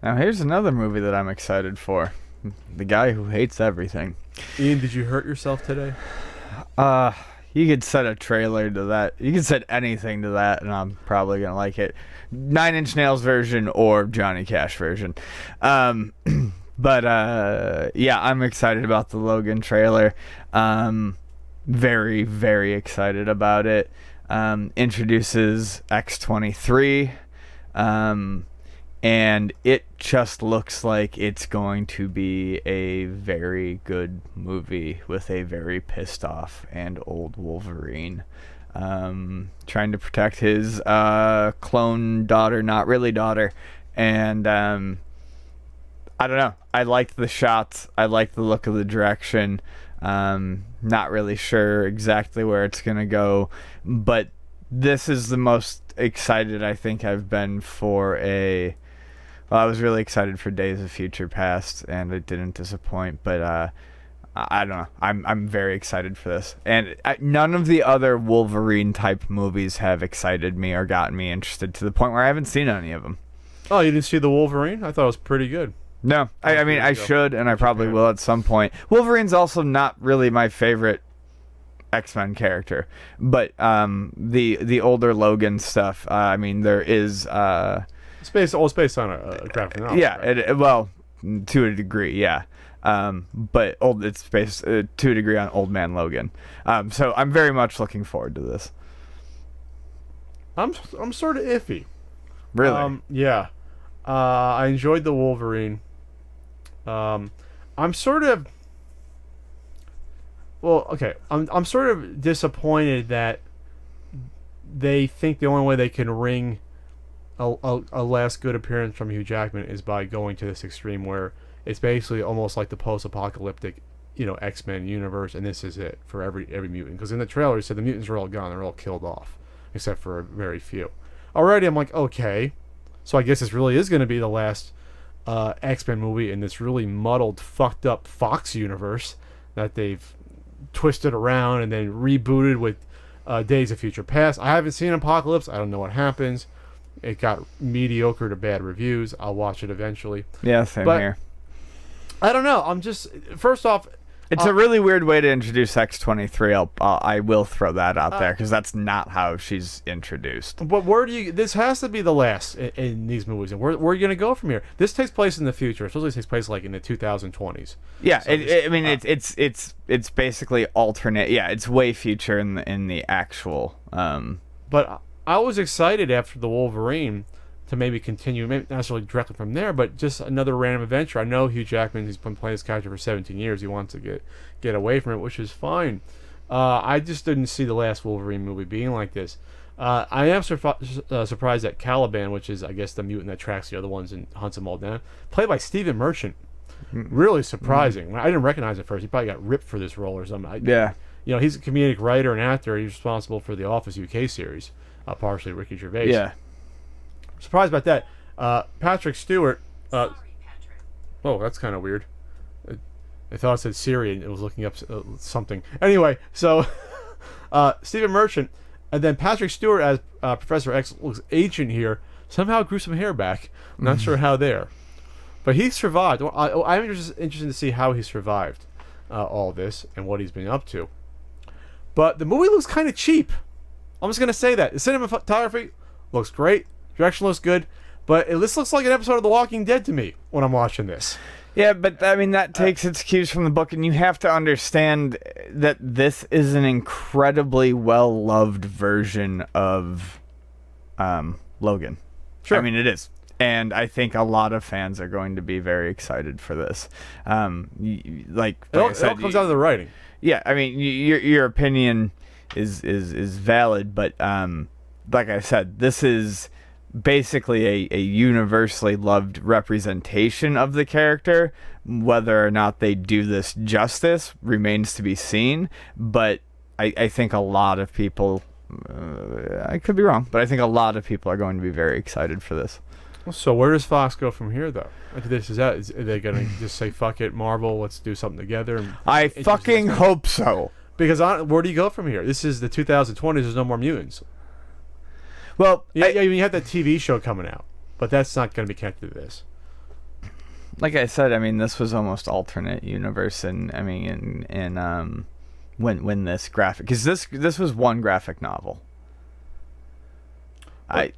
Now here's another movie that I'm excited for. The Guy Who Hates Everything. Ian, did you hurt yourself today? Uh, you could set a trailer to that. You could set anything to that, and I'm probably gonna like it. Nine Inch Nails version or Johnny Cash version. But yeah, I'm excited about the Logan trailer. Very, very excited about it. Introduces X-23. And it just looks like it's going to be a very good movie with a very pissed off and old Wolverine. Trying to protect his clone daughter, not really daughter. And I don't know. I liked the shots. I liked the look of the direction. Not really sure exactly where it's going to go. But this is the most excited I think I've been for a... Well, I was really excited for Days of Future Past, and it didn't disappoint. But I don't know. I'm very excited for this. And none of the other Wolverine-type movies have excited me or gotten me interested to the point where I haven't seen any of them. Oh, you didn't see the Wolverine? I thought it was pretty good. No. I mean, I should, and I probably will at some point. Wolverine's also not really my favorite X-Men character. But the older Logan stuff, I mean, there is... It's based on a graphic novel. Yeah, right? Well, to a degree, yeah. But it's based to a degree on Old Man Logan. So I'm very much looking forward to this. I'm sort of iffy. Really? Yeah. I enjoyed the Wolverine. I'm sort of... Well, okay. I'm sort of disappointed that they think the only way they can wring a last good appearance from Hugh Jackman is by going to this extreme where it's basically almost like the post-apocalyptic, X-Men universe, and this is it for every mutant. Because in the trailer, he said the mutants are all gone; they're all killed off, except for a very few. Already, I'm like, okay, so I guess this really is going to be the last X-Men movie in this really muddled, fucked up Fox universe that they've twisted around and then rebooted with Days of Future Past. I haven't seen Apocalypse. I don't know what happens. It got mediocre to bad reviews. I'll watch it eventually. Yeah, same here. I don't know. I'm just... First off... It's a really weird way to introduce X-23. I will throw that out there, because that's not how she's introduced. But where do you... This has to be the last in these movies. And where are you going to go from here? This takes place in the future. It supposedly takes place like in the 2020s. Yeah, so it's basically alternate. Yeah, it's way future in the actual... But... I was excited after the Wolverine to maybe continue, maybe not necessarily directly from there, but just another random adventure. I know Hugh Jackman, he's been playing this character for 17 years. He wants to get away from it, which is fine. I just didn't see the last Wolverine movie being like this. I am surprised that Caliban, which is, I guess, the mutant that tracks the other ones and hunts them all down, played by Stephen Merchant. Really surprising. I didn't recognize it at first. He probably got ripped for this role or something. Yeah. He's a comedic writer and actor. He's responsible for the Office UK series. Partially Ricky Gervais. Yeah. Surprised about that. Patrick Stewart. Sorry, Patrick. Oh, that's kind of weird. I thought it said Siri and it was looking up something. Anyway, so Stephen Merchant, and then Patrick Stewart as Professor X looks ancient here. Somehow grew some hair back. I'm not sure how there. But he survived. I'm interested to see how he survived all this and what he's been up to. But the movie looks kind of cheap. I'm just going to say that. The cinematography looks great. Direction looks good. But this looks like an episode of The Walking Dead to me when I'm watching this. Yeah, but I mean, that takes its cues from the book, and you have to understand that this is an incredibly well-loved version of Logan. Sure. I mean, it is. And I think a lot of fans are going to be very excited for this. It all comes down to the writing. Yeah, I mean, your opinion... is valid, but like I said, this is basically a universally loved representation of the character. Whether or not they do this justice remains to be seen, but I think a lot of people, I could be wrong, but I think a lot of people are going to be very excited for this. So where does Fox go from here, though? Are they going to just say, fuck it, Marvel, let's do something together? I fucking hope so. Because where do you go from here? This is the 2020s. There's no more mutants. Well, you have that TV show coming out, but that's not going to be connected to this. like I said, I mean, this was almost alternate universe, and I mean, when this graphic, because this was one graphic novel.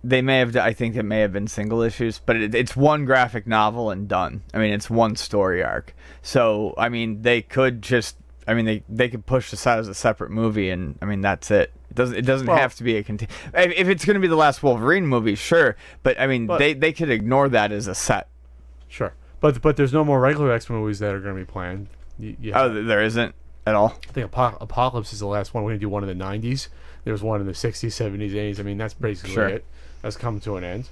They may have, I think it may have been single issues, but it's one graphic novel and done. I mean, it's one story arc. So I mean, they could just, I mean, they could push this out as a separate movie, and I mean, that's it. It doesn't Well, have to be a if it's going to be the last Wolverine movie, sure, but I mean, they could ignore that as a set. Sure, but there's no more regular X-Men movies that are going to be planned. There isn't at all. I think Apocalypse is the last one. We're going to do one in the 90s. There was one in the 60s, 70s, 80s. I mean, that's basically Sure. it. That's come to an end.